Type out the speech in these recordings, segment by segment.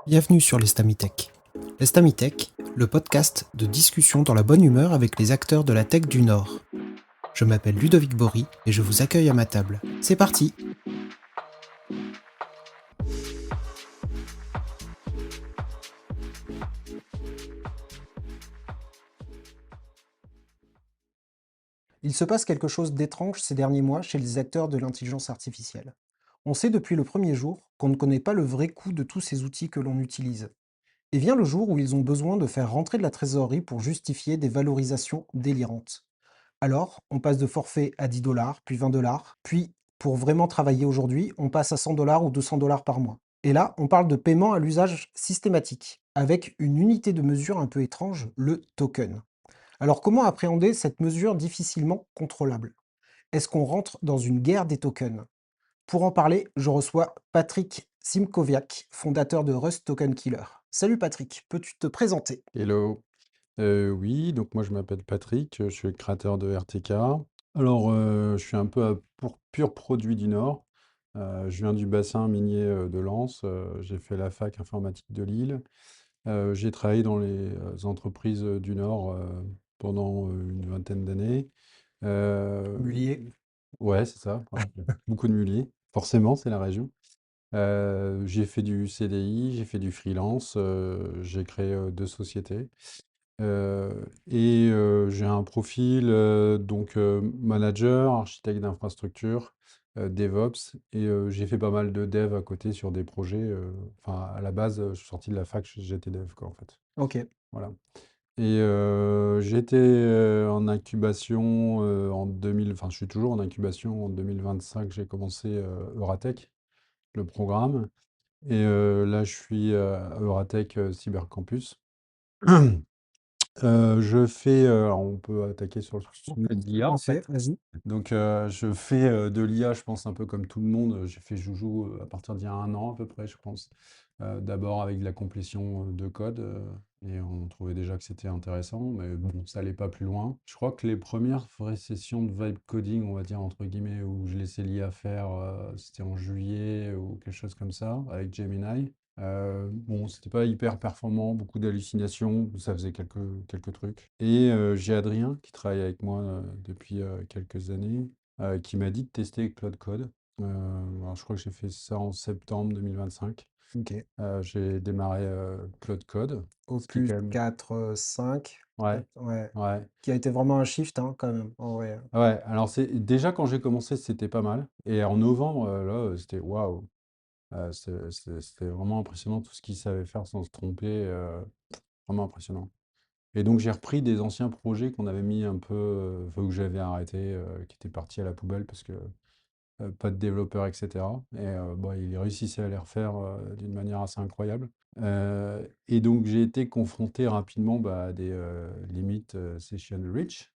Bienvenue sur l'Estamitech. L'Estamitech, le podcast de discussion dans la bonne humeur avec les acteurs de la tech du Nord. Je m'appelle Ludovic Bory et je vous accueille à ma table. C'est parti! Il se passe quelque chose d'étrange ces derniers mois chez les acteurs de l'intelligence artificielle. On sait depuis le premier jour qu'on ne connaît pas le vrai coût de tous ces outils que l'on utilise. Et vient le jour où ils ont besoin de faire rentrer de la trésorerie pour justifier des valorisations délirantes. Alors, on passe de forfait à 10 dollars, puis 20 dollars, puis pour vraiment travailler aujourd'hui, on passe à 100 dollars ou 200 dollars par mois. Et là, on parle de paiement à l'usage systématique, avec une unité de mesure un peu étrange, le token. Alors, comment appréhender cette mesure difficilement contrôlable? Est-ce qu'on rentre dans une guerre des tokens? Pour en parler, je reçois Patrick Simkoviak, fondateur de Rust Token Killer. Salut Patrick, peux-tu te présenter? Hello. Oui, donc moi je m'appelle Patrick, je suis le créateur de RTK. Alors, je suis un peu un pur produit du Nord. Je viens du bassin minier de Lens. J'ai fait la fac informatique de Lille. J'ai travaillé dans les entreprises du Nord pendant une vingtaine d'années. Euh, Mulier. ouais, c'est ça. Ouais, beaucoup de muliers. Forcément, c'est la région. J'ai fait du CDI, j'ai fait du freelance, j'ai créé deux sociétés. J'ai un profil, manager, architecte d'infrastructure, DevOps j'ai fait pas mal de dev à côté sur des projets, enfin à la base, je suis sorti de la fac, j'étais dev quoi en fait. Ok, Voilà j'étais, en incubation, en 2000 enfin je suis toujours en incubation. En 2025, j'ai commencé, Euratech, le programme là je suis, à Euratech, Cybercampus. Je fais, alors on peut attaquer sur le sujet de l'IA en parfait, fait. vas-y. Donc, je fais, de l'IA, je pense un peu comme tout le monde. J'ai fait Joujou, à partir d'il y a 1 an à peu près, je pense. D'abord avec de la complétion, de code, et on trouvait déjà que c'était intéressant, mais bon, ça allait pas plus loin. Je crois que les premières vraies sessions de vibe coding, on va dire entre guillemets, où je laissais l'IA faire, c'était en juillet ou quelque chose comme ça, avec Gemini. Bon, c'était pas hyper performant, beaucoup d'hallucinations, ça faisait quelques trucs. J'ai Adrien qui travaille avec moi depuis quelques années, qui m'a dit de tester Claude Code. Alors je crois que j'ai fait ça en septembre 2025. Ok. J'ai démarré Claude Code, ce qui est Opus quand même. 4, 5, Ouais, ouais, ouais. qui a été vraiment un shift, hein, quand même, en vrai. Ouais, alors c'est déjà quand j'ai commencé, c'était pas mal. Et en novembre, là, c'était waouh. C'était vraiment impressionnant tout ce qu'il savait faire sans se tromper. Vraiment impressionnant. Et donc j'ai repris des anciens projets qu'on avait mis un peu, enfin, que j'avais arrêté, qui étaient partis à la poubelle parce que pas de développeurs, etc. Bah, il réussissait à les refaire d'une manière assez incroyable. Et donc j'ai été confronté rapidement bah, à des limites session reach.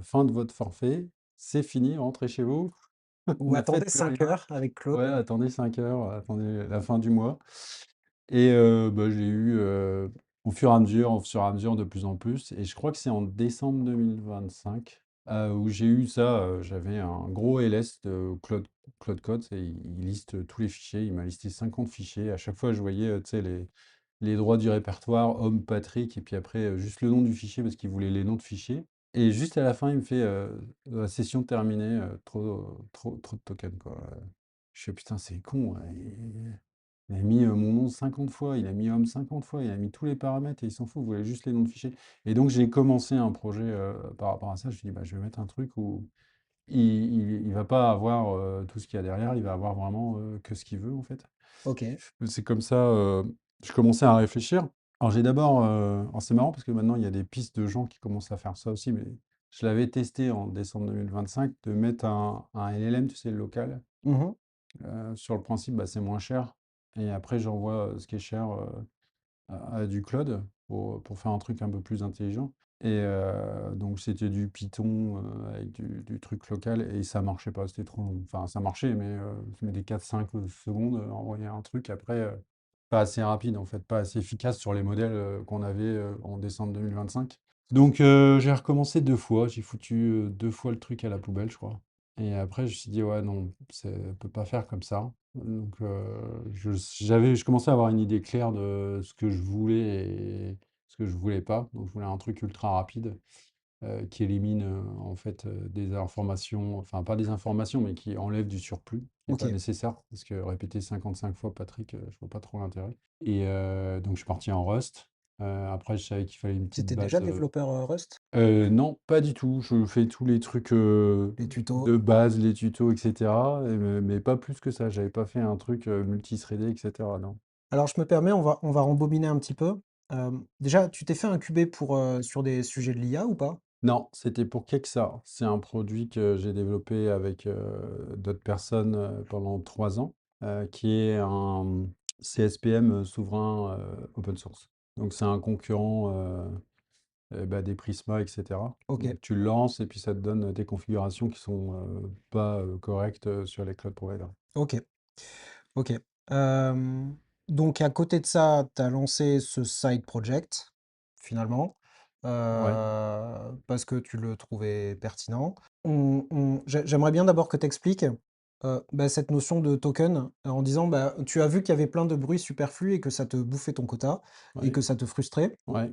Fin de votre forfait, c'est fini, rentrez chez vous, Ou ne attendez faites plus 5 rien. heures avec Ouais, Claude. attendez 5 heures, attendez la fin du mois. Bah, j'ai eu, au fur et à mesure, de plus en plus. Et je crois que c'est en décembre 2025 où j'ai eu ça. J'avais un gros LS de Claude Code. Il liste tous les fichiers. Il m'a listé 50 fichiers. À chaque fois, je voyais tu sais, les droits du répertoire, homme Patrick, et puis après, juste le nom du fichier parce qu'il voulait les noms de fichiers. Et juste à la fin, il me fait la session terminée, trop de tokens, quoi. Je fais putain, c'est con. Ouais. Il a mis mon nom 50 fois, il a mis homme 50 fois, il a mis tous les paramètres et il s'en fout, vous voulez juste les noms de fichiers. Et donc j'ai commencé un projet par rapport à ça. Je me suis dit, bah, je vais mettre un truc où il va pas avoir tout ce qu'il y a derrière, il va avoir vraiment que ce qu'il veut en fait. Ok. C'est comme ça, je commençais à réfléchir. Alors j'ai d'abord, alors c'est marrant parce que maintenant il y a des pistes de gens qui commencent à faire ça aussi, mais je l'avais testé en décembre 2025 de mettre un LLM, tu sais, le local. Mhm. Sur le principe, bah, c'est moins cher. Et après, j'envoie ce qui est cher à du cloud pour faire un truc un peu plus intelligent. Donc, c'était du Python avec du truc local et ça marchait pas. C'était trop. Enfin, ça marchait, mais ça met des 4-5 secondes à envoyer un truc. Après, pas assez rapide en fait, pas assez efficace sur les modèles qu'on avait en décembre 2025. Donc, j'ai recommencé 2 fois. J'ai foutu 2 fois le truc à la poubelle, je crois. Et après, je me suis dit, ouais, non, ça peut pas faire comme ça. Donc, je commençais à avoir une idée claire de ce que je voulais et ce que je voulais pas. Donc je voulais un truc ultra rapide, qui élimine, en fait, des informations, enfin pas des informations, mais qui enlève du surplus qui est Ok. pas nécessaire. Parce que répéter 55 fois Patrick, je vois pas trop l'intérêt. Et donc je suis parti en Rust. Après je savais qu'il fallait une petite T'étais déjà base, développeur Rust? non, pas du tout. Je fais tous les trucs, Les tutos? de base, les tutos et cetera, mais pas plus que ça. J'avais pas fait un truc, multithreadé et cetera, non. Alors je me permets, on va rembobiner un petit peu. Déjà, tu t'es fait un QB sur des sujets de l'IA ou pas? Non, c'était pour Kexa. C'est un produit que j'ai développé avec, d'autres personnes, pendant 3 ans, qui est un CSPM, souverain, open source. Donc c'est un concurrent, bah, des Prisma et cetera. Ok, Donc tu le lances et puis ça te donne des configurations qui sont, pas, correctes, sur les cloud providers. ok, ok. Euh, donc à côté de ça, tu as lancé ce side project, finalement, Ouais, parce que tu le trouvais pertinent. J'aimerais bien d'abord que tu expliques cette notion de token en disant, bah, tu as vu qu'il y avait plein de bruit superflu et que ça te bouffait ton quota et ouais, que ça te frustrait. ouais.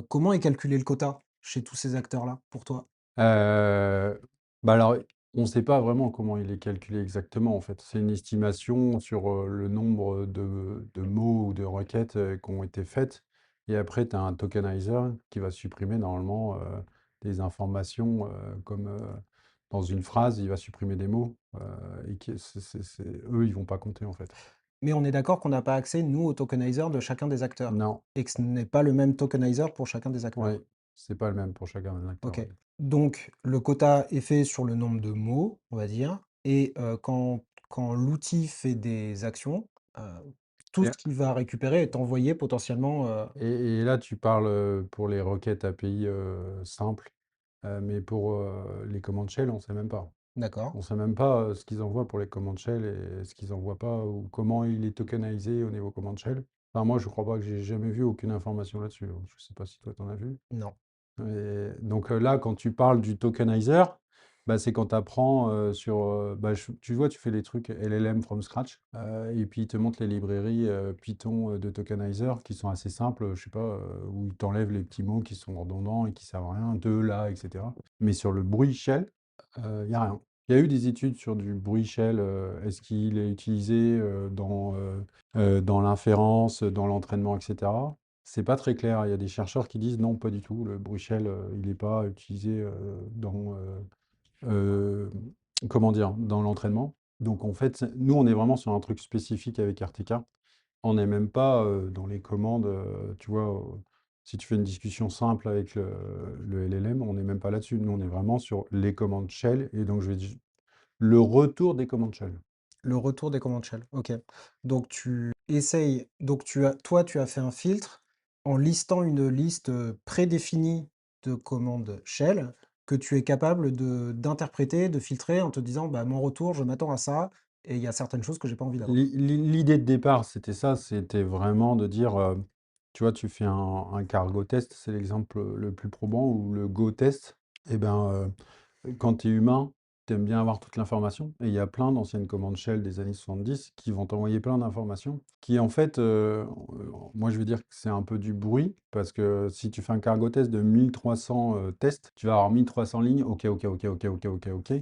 Comment est calculé le quota chez tous ces acteurs-là pour toi? Heu, bah, alors, on ne sait pas vraiment comment il est calculé exactement, en fait. C'est une estimation sur, le nombre de mots ou de requêtes, qui ont été faites et après tu as un tokenizer qui va supprimer normalement, des informations, comme, dans une phrase, il va supprimer des mots, et qui c'est eux, ils vont pas compter, en fait. Mais on est d'accord qu'on n'a pas accès, nous, au tokenizer de chacun des acteurs Non, et que ce n'est pas le même tokenizer pour chacun des ouais, acteurs. c'est pas le même pour chacun des acteurs, OK. ouais. Donc le quota est fait sur le nombre de mots, on va dire, et quand l'outil fait des actions, heu, tout ce qu'il va récupérer est envoyé potentiellement, Et là, tu parles, pour les requêtes API, simples, mais pour, les commandes shell, on sait même pas. d'accord, On sait même pas, ce qu'ils envoient pour les commandes shell et ce qu'ils envoient pas ou comment il est tokenisé au niveau command shell. Enfin, moi, je crois pas que j'ai jamais vu aucune information là-dessus, hein. Je sais pas si toi, tu en as vu? non. Et donc là, quand tu parles du tokenizer, bah, c'est quand tu apprends, sur, bah, tu vois, tu fais les trucs LLM from scratch, et puis ils te montrent les librairies, Python, de tokenizer qui sont assez simples, je sais pas, où tu enlèves les petits mots qui sont redondants et qui servent à rien, de, là, et cetera. Mais sur le bruit shell, il y a rien. Il y a eu des études sur du bruit shell, est-ce qu'il est utilisé, dans l'inférence, dans l'entraînement et cetera? C'est pas très clair. Il y a des chercheurs qui disent: «Non, pas du tout, le Bruxelles, il est pas utilisé, dans, heu, comment dire? Dans l'entraînement». Donc en fait, nous, on est vraiment sur un truc spécifique avec RTK. On n'est même pas, dans les commandes, tu vois? Si tu fais une discussion simple avec le LLM, on n'est même pas là-dessus. Nous, on est vraiment sur les commandes shell et donc je vais di le retour des commandes shell. Le retour des commandes shell, OK. Donc tu as fait un filtre en listant une liste, prédéfinie de commandes shell que tu es capable d'interpréter, de filtrer en te disant: «Bah, mon retour, je m'attends à ça et il y a certaines choses que j'ai pas envie d'avoir». L'idée de départ, c'était ça, c'était vraiment de dire, tu vois, tu fais un cargo test, c'est l'exemple le plus probant ou le go test et ben, quand tu es humain, tu aimes bien avoir toute l'information et il y a plein d'anciennes commandes shell des années 70 qui vont t'envoyer plein d'informations qui en fait, moi je veux dire que c'est un peu du bruit parce que si tu fais un cargo test de 1300, tests, tu vas avoir 1300 lignes, OK, OK, OK, OK, OK, OK, OK.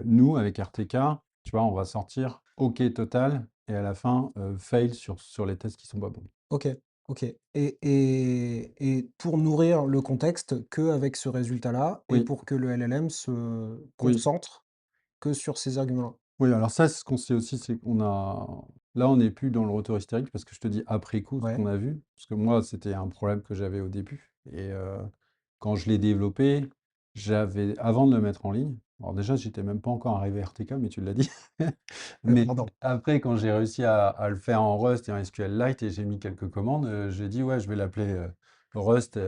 Nous, avec RTK, tu vois, on va sortir OK total et à la fin, fail sur les tests qui sont pas bons. OK, OK et pour nourrir le contexte qu'avec ce résultat-là et Oui, pour que le LLM se oui, concentre que sur ces arguments-là? oui, alors ça, ce qu'on sait aussi, c'est qu'on a là, on n'est plus dans le retour hystérique parce que je te dis après coup ce Ouais, qu'on a vu, parce que moi, c'était un problème que j'avais au début et quand je l'ai développé, j'avais avant de le mettre en ligne, alors déjà, j'étais même pas encore arrivé à RTK, mais tu l'as dit. Mais pardon. après, quand j'ai réussi à le faire en Rust et en SQLite et j'ai mis quelques commandes, j'ai dit: «Ouais, je vais l'appeler, Rust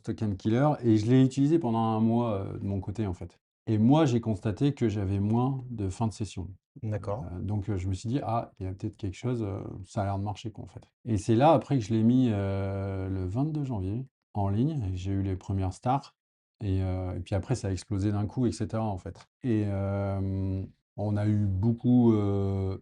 Token Killer» et je l'ai utilisé pendant un mois, de mon côté, en fait. Et moi, j'ai constaté que j'avais moins de fins de session. D'accord. Donc je me suis dit: «Ah, il y a peut-être quelque chose, ça a l'air de marcher, quoi, en fait». Et c'est là, après, que je l'ai mis, le 22 janvier en ligne et j'ai eu les premières stars et puis après, ça a explosé d'un coup et cetera, en fait. Et On a eu beaucoup,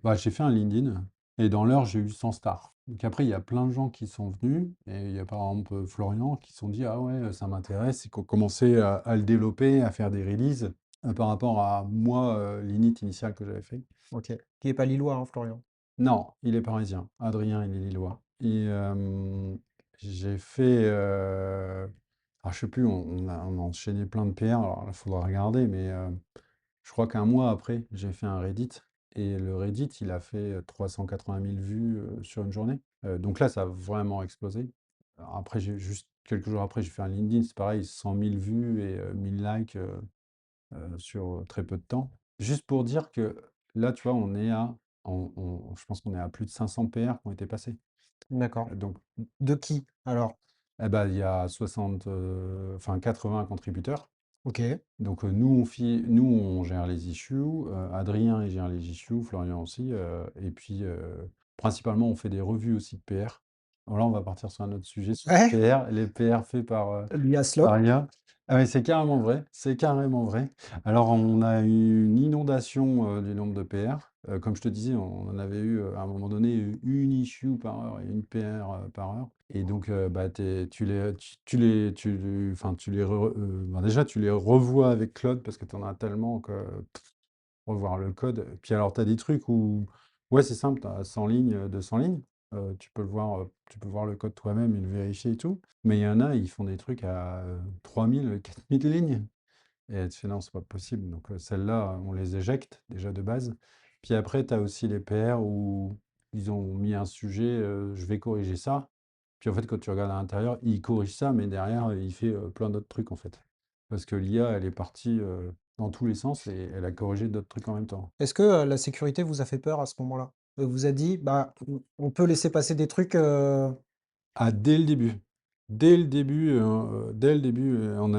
bah, j'ai fait un LinkedIn et dans l'heure, j'ai eu 100 stars. Donc après, il y a plein de gens qui sont venus et il y a par exemple, Florian qui se sont dit: «Ah ouais, ça m'intéresse» et qui ont commencé à le développer, à faire des releases, par rapport à moi, l'init initial que j'avais fait. Ok. Qui est pas lillois, hein, Florian. Non, il est parisien. Adrien, il est lillois et j'ai fait, alors je sais plus, on a enchaîné plein de PR, alors il faudra regarder, mais je crois qu'un mois après, j'ai fait un Reddit et le Reddit, il a fait 380 000 vues sur une journée. Donc là, ça a vraiment explosé. Alors après, juste quelques jours après, j'ai fait un LinkedIn, c'est pareil, 100 000 vues et 1000 likes sur très peu de temps. Juste pour dire que là, tu vois, je pense qu'on est à plus de 500 PR qui ont été passés. D'accord. Donc, De qui, alors? eh ben, il y a 60, enfin 80 contributeurs. Ok. Donc, nous, on gère les issues, Adrien, il gère les issues, Florian aussi, et puis, principalement, on fait des revues aussi de PR. Alors là, on va partir sur un autre sujet, sur Ouais, les PR faits l'IA par Slop. IA. Ah mais c'est carrément vrai, c'est carrément vrai. Alors, on a eu une inondation, du nombre de PR. Comme je te disais, on en avait eu, à un moment donné, une issue par heure et une PR, par heure. Et donc, bah, tu les bah, déjà, tu les revois avec Claude parce que tu en as tellement que revoir le code. Puis alors, tu as des trucs où, ouais, c'est simple, tu as 100 lignes, 200 lignes. Tu peux voir le code toi-même et le vérifier et tout. Mais il y en a, ils font des trucs à 3000, 4000 lignes. Et tu fais non, c'est pas possible. Donc, celles-là, on les éjecte déjà de base. Puis après, tu as aussi les PR où ils ont mis un sujet, je vais corriger ça. Puis en fait, quand tu regardes à l'intérieur, il corrige ça, mais derrière, il fait plein d'autres trucs en fait. Parce que l'IA, elle est partie dans tous les sens et elle a corrigé d'autres trucs en même temps. Est-ce que la sécurité vous a fait peur à ce moment-là? Vous a dit, bah, on peut laisser passer des trucs. Ah, dès le début. Dès le début, on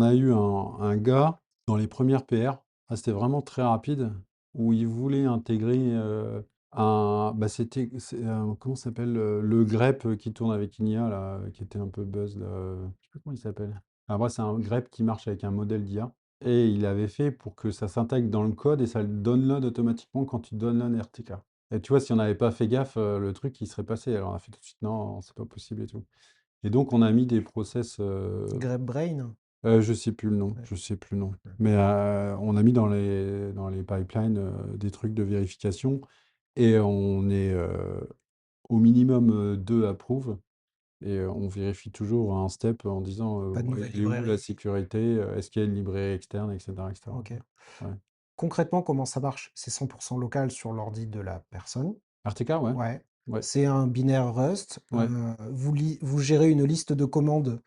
a eu un gars dans les premières PR, ah, c'était vraiment très rapide, où il voulait intégrer bah comment ça s'appelle le grep qui tourne avec une IA, là, qui était un peu buzz, là, je sais plus comment il s'appelle. Ah, bref, c'est un grep qui marche avec un modèle d'IA. Et il avait fait pour que ça s'intègre dans le code et ça le download automatiquement quand tu downloads RTK. Et tu vois, si on n'avait pas fait gaffe, le truc il serait passé. Alors on a fait tout de suite, non, c'est pas possible et tout. Et donc on a mis des process. Grep Brain? Je sais plus le nom, Ouais, je sais plus le nom. ouais. Mais on a mis dans les pipelines des trucs de vérification et on est au minimum 2 approuve et on vérifie toujours un step en disant Pas de ouais, nouvelle il est où la librairie. sécurité, est-ce qu'il y a une librairie externe, etc., etc. Ok. Ouais. Concrètement, comment ça marche? C'est 100% local sur l'ordi de la personne. RTK, ouais, Ouais. ouais, C'est un binaire Rust. ouais, Vous gérez une liste de commandes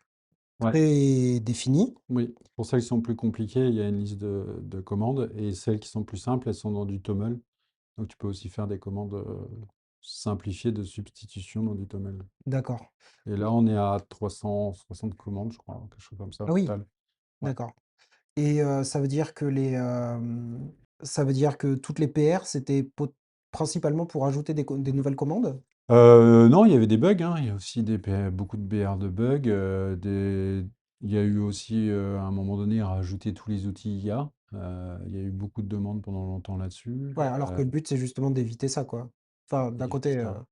ouais. prédéfinie. Oui, pour celles qui sont plus compliquées, il y a une liste de commandes et celles qui sont plus simples, elles sont dans du TOML. Donc tu peux aussi faire des commandes simplifiées de substitution dans du TOML. D'accord. Et là, on est à 360 commandes, je crois, quelque chose comme ça au Ah oui, total. Ouais. d'accord. Et ça veut dire que ça veut dire que toutes les PR, c'était principalement pour ajouter des nouvelles commandes? Non, il y avait des bugs, hein. Il y a aussi beaucoup de BR de bugs. Il y a eu aussi, à un moment donné, à rajouter tous les outils IA. Il y a eu beaucoup de demandes pendant longtemps là-dessus. Ouais, alors que le but, c'est justement d'éviter ça, quoi. Enfin, d'un Éviter côté, ça.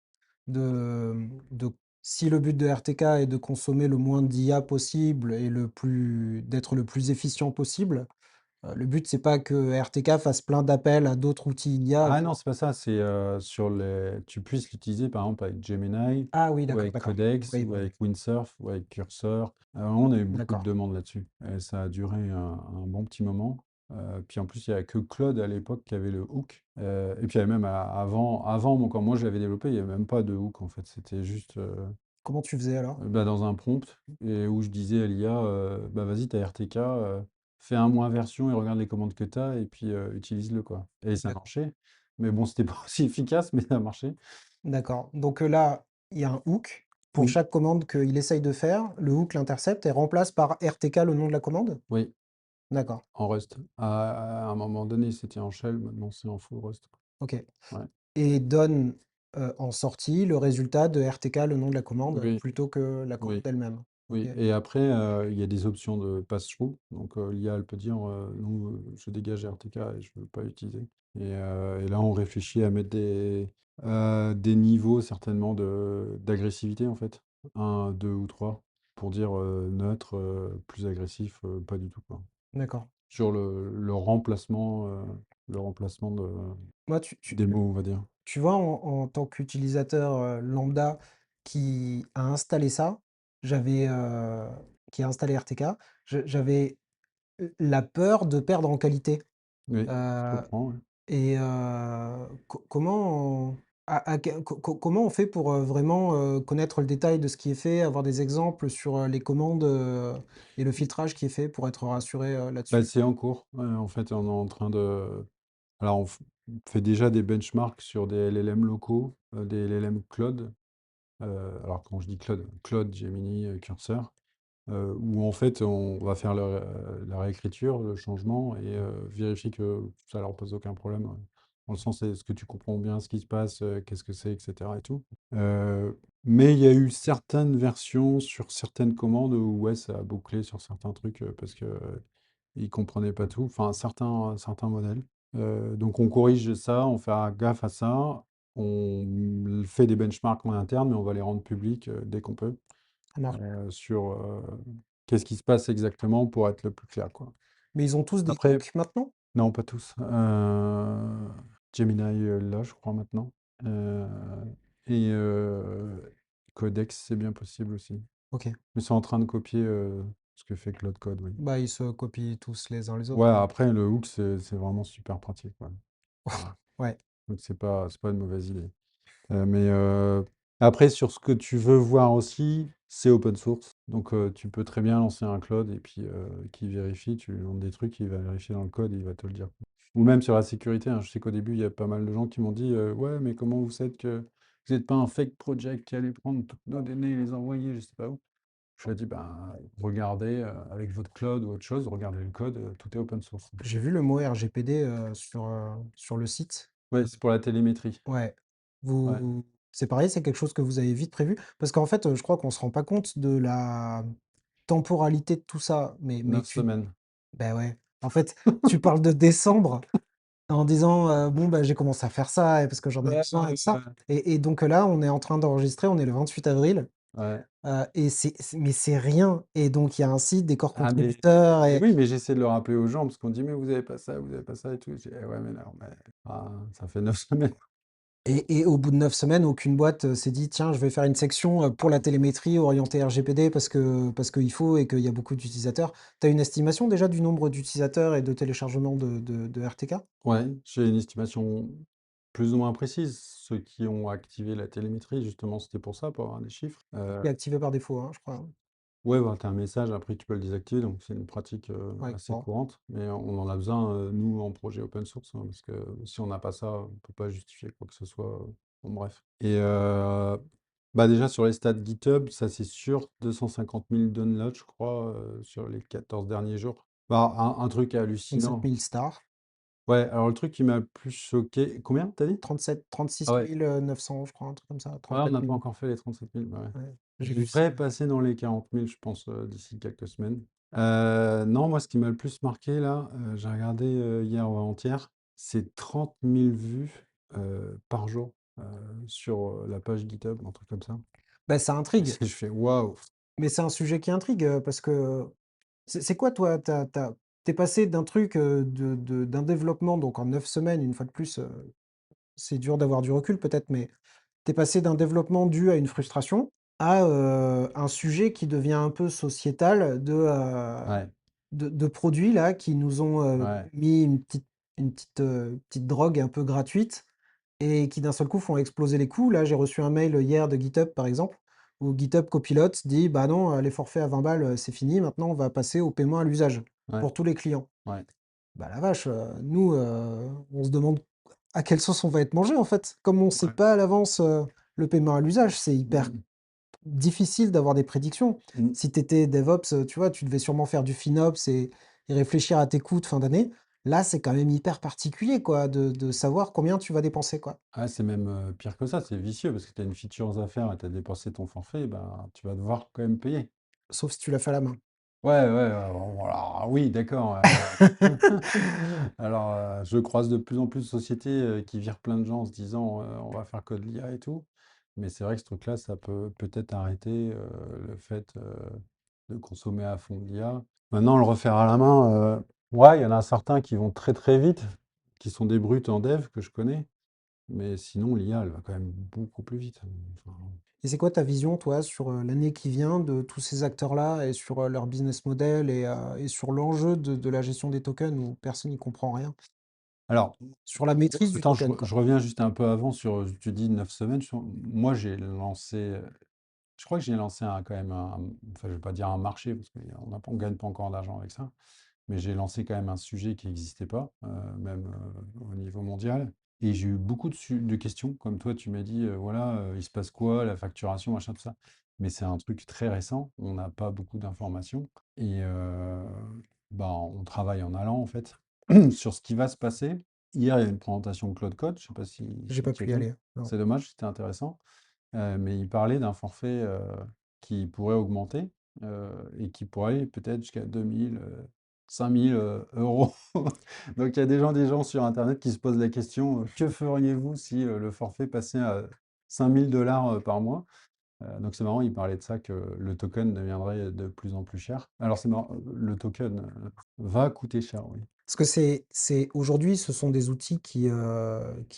si le but de RTK est de consommer le moins d'IA possible et d'être le plus efficient possible, le but, c'est pas que RTK fasse plein d'appels à d'autres outils IA. Ah non, c'est pas ça, c'est tu puisses l'utiliser par exemple avec Gemini Ah oui, ou d'accord, avec d'accord. Codex Oui, ou oui, oui. avec Windsurf ou avec Cursor. On a eu beaucoup de D'accord. demandes là-dessus et ça a duré un bon petit moment. Puis en plus, il y a que Claude à l'époque qui avait le hook. Et puis il y avait même avant, quand moi j'avais développé, il n'y avait même pas de hook en fait. C'était juste Comment tu faisais alors? bah, dans un prompt et où je disais à l'IA, bah vas-y, t'as RTK, fais un moins version et regarde les commandes que tu as et puis utilise-le quoi. Et ça D'ac marchait. Mais bon, c'était pas aussi efficace, mais ça a marché. d'accord. Donc, là, il y a un hook. Pour Oui, chaque commande qu'il essaye de faire, le hook l'intercepte et remplace par RTK le nom de la commande? oui, D'accord, en Rust. À un moment donné, c'était en shell, maintenant c'est en full Rust. OK. Ouais. Et donne, en sortie le résultat de RTK, le nom de la commande, Oui, plutôt que la commande oui, elle-même. Oui, Ok, et après, il y a des options de pass-through. Donc, l'IA, elle peut dire, non, je dégage RTK et je veux pas utiliser. Et là, on réfléchit à mettre des niveaux certainement d'agressivité, en fait. Un, 2 ou 3 pour dire neutre, plus agressif, pas du tout, quoi. d'accord. Sur le remplacement Moi, des mots, on va dire. tu vois, en tant qu'utilisateur lambda qui a installé ça, j'avais, qui a installé RTK, j'avais la peur de perdre en qualité. Oui, je Euh, comprends, ouais. et comment, comment on fait pour vraiment connaître le détail de ce qui est fait, avoir des exemples sur les commandes et le filtrage qui est fait pour être rassuré Bah, là-dessus? c'est en cours. Ouais, en fait, on est en train de. Alors, on fait déjà des benchmarks sur des LLM locaux, des LLM Claude. Alors, quand je dis Claude, Claude, Gemini, Cursor, où en fait, on va faire la réécriture, le changement et vérifier que ça leur pose aucun problème. Dans le sens, est-ce que tu comprends bien ce qui se passe, qu'est-ce que c'est, etc. et tout. Mais il y a eu certaines versions sur certaines commandes où ouais, ça a bouclé sur certains trucs parce que ils comprenaient pas tout, enfin certains modèles. Donc on corrige ça, on fait gaffe à ça, on fait des benchmarks en interne, mais on va les rendre publics dès qu'on peut Ça marche. sur qu'est-ce qui se passe exactement pour être le plus clair, quoi. Mais ils ont tous des Après, hooks maintenant? non, pas tous. Gemini là, je crois maintenant. Euh, et Codex, c'est bien possible aussi. Ok. Mais c'est en train de copier ce que fait Claude Code, oui. Bah, ils se copient tous les uns les autres, Ouais, hein. après, le hook, c'est vraiment super pratique, ouais. Ouais. Ouais. Donc, c'est pas une mauvaise idée. Mais après, sur ce que tu veux voir aussi, c'est open source. Donc, tu peux très bien lancer un Claude et puis qui vérifie. Tu lui demandes des trucs, il va vérifier dans le code et il va te le dire. Ou même sur la sécurité, hein. Je sais qu'au début, il y a pas mal de gens qui m'ont dit ouais, mais comment vous savez que vous n'êtes pas un fake project qui allait prendre toutes nos données et les envoyer, je sais pas où. Je lui ai dit ben, regardez avec votre Claude ou autre chose, regardez le code, tout est open source. J'ai vu le mot RGPD sur le site. Ouais, c'est pour la télémétrie. Ouais. Ouais, C'est pareil, c'est quelque chose que vous avez vite prévu? Parce qu'en fait, je crois qu'on se rend pas compte de la temporalité de tout ça. Mais 9 semaines. bah ouais. En fait, tu parles de décembre en disant bon, bah, j'ai commencé à faire ça et parce que j'en ai Ouais, besoin et ouais, tout ça. ouais. Et donc là, on est en train d'enregistrer, on est le 28 avril Ouais. et mais c'est rien. Et donc, il y a un site, des corps Ah contributeurs mais et, oui, mais j'essaie de le rappeler aux gens parce qu'on dit: «Mais vous avez pas ça et tout». Je dis: «Eh ouais, mais non, mais ah, ça fait 9 semaines». et au bout de 9 semaines, aucune boîte, s'est dit: «Tiens, je vais faire une section, pour la télémétrie orientée RGPD parce qu'il faut et qu'il y a beaucoup d'utilisateurs». Tu as une estimation déjà du nombre d'utilisateurs et de téléchargements de RTK? Ouais, j'ai une estimation plus ou moins précise. Ceux qui ont activé la télémétrie, justement, c'était pour ça, pour avoir des chiffres. Qui est activé par défaut, hein, je crois, hein? Ouais, bah, tu as un message, après tu peux le désactiver, donc c'est une pratique Ouais, assez bon. courante. Mais on en a besoin, nous, en projet open source, hein, parce que si on n'a pas ça, on peut pas justifier quoi que ce soit. Bon, bref. Et bah déjà, sur les stats GitHub, ça c'est sûr, 250 000 downloads, je crois, sur les 14 derniers jours. Bah, un truc 37 hallucinant. 000 stars, Ouais, alors le truc qui m'a le plus choqué. Combien, t'as dit? 36 Ah ouais. 900, je crois, un truc comme ça, Ouais, on 37 n'a pas 000. encore fait les 37 000, bah ouais. Ouais, Je j'ai vu ça. devrais passer dans les 40 000, je pense, d'ici quelques semaines. Non, moi, ce qui m'a le plus marqué, là, j'ai regardé hier ou avant-hier, c'est 30 000 vues par jour sur la page GitHub, un truc comme ça. Bah, ça Et intrigue, je fais waouh! mais c'est un sujet qui intrigue, parce que c'est quoi toi? Tu passé d'un truc, d'un développement donc en 9 semaines, une fois de plus, c'est dur d'avoir du recul peut-être, mais tu es passé d'un développement dû à une frustration à, un sujet qui devient un peu sociétal Ouais, de produits là qui nous ont, ouais, mis petite drogue un peu gratuite et qui d'un seul coup font exploser les coûts. Là, j'ai reçu un mail hier de GitHub par exemple, où GitHub Copilot dit: «Bah non, les forfaits à 20 balles, c'est fini, maintenant on va passer au paiement à l'usage ouais, pour tous les clients». ouais, Bah la vache, nous, on se demande à quelle sauce on va être mangé en fait. Comme on ne sait ouais. pas à l'avance, le paiement à l'usage, c'est hyper Mm, difficile d'avoir des prédictions. mm. Si tu étais DevOps, tu vois, tu devais sûrement faire du FinOps et réfléchir à tes coûts de fin d'année. Là, c'est quand même hyper particulier, quoi, de savoir combien tu vas dépenser, quoi. Ah, c'est même pire que ça, c'est vicieux parce que tu as une feature à faire et tu as dépensé ton forfait, ben, tu vas devoir quand même payer. sauf si tu l'as fait à la main. Ouais, ouais, bon, alors oui, d'accord. Alors, je croise de plus en plus de sociétés qui virent plein de gens en se disant on va faire que de l'IA et tout. Mais c'est vrai que ce truc-là, ça peut peut-être arrêter le fait de consommer à fond de l'IA. Maintenant, le refaire à la main, ouais, il y en a certains qui vont très très vite, qui sont des brutes en dev que je connais. Mais sinon, l'IA, elle va quand même beaucoup plus vite. Enfin, Et c'est quoi ta vision, toi, sur l'année qui vient de tous ces acteurs-là et sur leur business model et sur l'enjeu de la gestion des tokens où personne n'y comprend rien? alors, Sur la maîtrise du attends, token, quoi. je reviens juste un peu avant sur, tu dis 9 semaines. Moi, j'ai lancé, je crois que j'ai lancé quand même enfin, je vais pas dire un marché, parce qu'on gagne pas encore d'argent avec ça, mais j'ai lancé quand même un sujet qui n'existait pas, même au niveau mondial. Et j'ai eu beaucoup de questions, comme toi, tu m'as dit, voilà, il se passe quoi, la facturation, machin, tout ça. Mais c'est un truc très récent, on n'a pas beaucoup d'informations. Et bah, on travaille en allant, en fait, sur ce qui va se passer. Hier, il y a une présentation de Claude Code, je sais pas J'ai si pas tu as pu y vu. aller. Non. C'est dommage, c'était intéressant. Mais il parlait d'un forfait qui pourrait augmenter et qui pourrait aller peut-être jusqu'à 2000, 5000 euros. Donc il y a des gens sur Internet qui se posent la question, que feriez-vous si le forfait passait à 5000 $ par mois? Donc c'est marrant, il parlait de ça, que le token deviendrait de plus en plus cher. Alors c'est marrant, le token va coûter cher, oui. Parce que aujourd'hui, ce sont des outils qui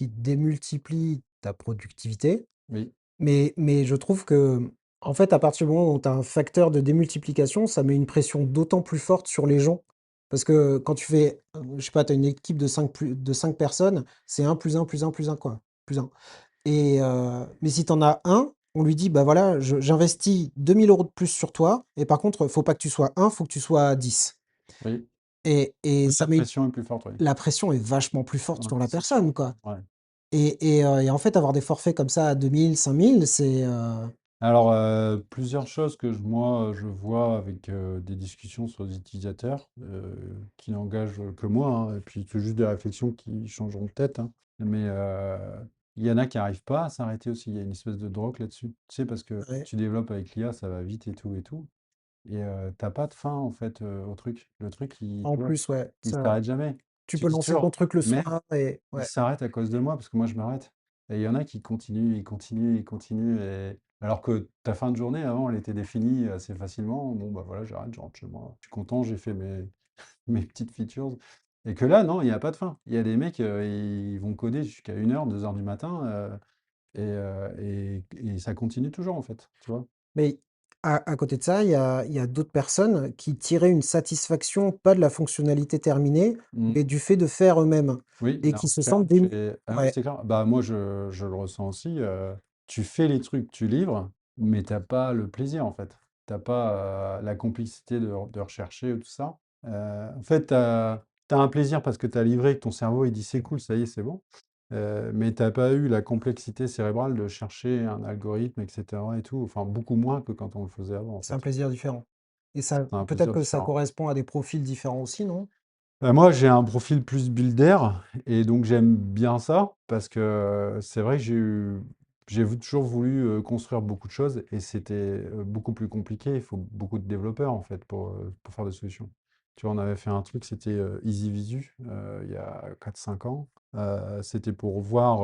démultiplient ta productivité. Oui, Mais je trouve que, en fait, à partir du moment où tu as un facteur de démultiplication, ça met une pression d'autant plus forte sur les gens. Parce que quand tu fais, je sais pas, tu as une équipe de 5 personnes, c'est un plus un plus un plus un quoi, plus un. Mais si tu en as un, on lui dit: «Bah, voilà, je j'investis 2 000 € de plus sur toi et par contre, faut pas que tu sois un, faut que tu sois 10». oui. Et ça La met pression est plus forte, oui. la pression est vachement plus forte Ouais, sur la c'est sûr. personne, quoi. Ouais. Et en fait, avoir des forfaits comme ça à 2 000, 5 000, Alors, plusieurs choses que je vois avec des discussions sur les utilisateurs qui n'engagent que moi, hein, et puis c'est juste des réflexions qui changeront de tête, hein. Mais il y en a qui n'arrivent pas à s'arrêter aussi. Il y a une espèce de drogue là-dessus. Tu sais, parce que ouais. tu développes avec l'IA, ça va vite et tout et tout. Et t'as pas de fin en fait au truc. Le truc, En tu vois, plus, ouais, il ça s'arrête jamais. tu Tu peux dis lancer ton toujours, truc le mais soir et il ouais, s'arrête à cause de moi parce que moi je m'arrête. Et il y en a qui continuent, ils continuent, ils continuent. Alors que ta fin de journée avant, elle était définie assez facilement. Bon, bah voilà, j'arrête, je rentre chez moi. Je suis content, j'ai fait mes petites features. Et que là, non, il n'y a pas de fin. Il y a des mecs, ils vont coder jusqu'à 1 heure, 2 heures du matin, et ça continue toujours en fait, tu vois. mais à côté de ça, il y a d'autres personnes qui tiraient une satisfaction, pas de la fonctionnalité terminée, Mm. mais du fait de faire eux-mêmes Oui, et qui alors se sentent ah oui, ouais, c'est clair. Bah, moi, je le ressens aussi. Tu fais les trucs, tu livres, mais t'as pas le plaisir, en fait. T'as pas la complicité de rechercher ou tout ça. En fait, tu as un plaisir parce que tu as livré, que ton cerveau, il dit: «C'est cool, ça y est, c'est bon». Mais t'as pas eu la complexité cérébrale de chercher un algorithme et cetera et tout. Enfin, beaucoup moins que quand on le faisait avant, en c'est un fait. plaisir différent. Et ça C'est un peut-être plaisir que ça différent. correspond à des profils différents aussi, non? Moi, j'ai un profil plus builder et donc j'aime bien ça parce que c'est vrai que toujours voulu construire beaucoup de choses et c'était beaucoup plus compliqué. Il faut beaucoup de développeurs en fait pour faire des solutions. Tu vois, on avait fait un truc, c'était EasyVisu il y a 4 5 ans. C'était pour voir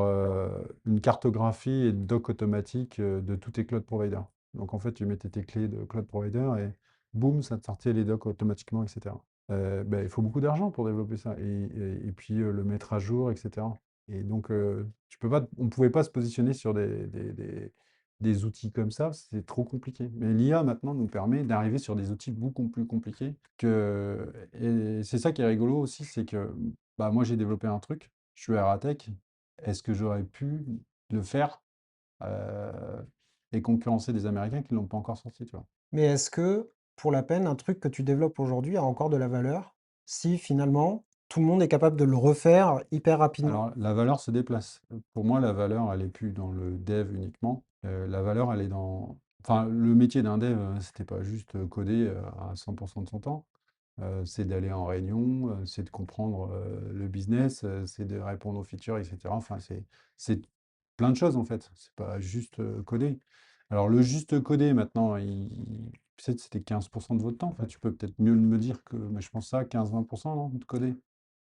une cartographie et une doc automatique de tous tes cloud providers. Donc en fait, tu mettais tes clés de cloud provider et boum, ça te sortait les docs automatiquement, etc. Bah, il faut beaucoup d'argent pour développer ça et puis, le mettre à jour et cetera. Et donc, tu peux pas on pouvait pas se positionner sur des outils comme ça, c'est trop compliqué. Mais l'IA maintenant nous permet d'arriver sur des outils beaucoup plus compliqués et c'est ça qui est rigolo aussi, c'est que, bah, moi j'ai développé un truc, je suis RATech, est-ce que j'aurais pu le faire, heu et concurrencer des Américains qui ne l'ont pas encore sorti, tu vois? Mais est-ce que, pour la peine, un truc que tu développes aujourd'hui a encore de la valeur si finalement tout le monde est capable de le refaire hyper rapidement? Alors, la valeur se déplace. Pour moi, la valeur, elle est plus dans le dev uniquement. La valeur, elle est dans... Enfin, le métier d'un dev, c'était pas juste coder à 100% de son temps. C'est d'aller en réunion, c'est de comprendre le business, c'est de répondre aux features, etc. Enfin, c'est plein de choses en fait. C'est pas juste coder. Alors, le juste coder, maintenant, peut-être c'était 15% de votre temps. Enfin, tu peux peut-être mieux me dire que, mais je pense ça, 15-20%, non, de coder.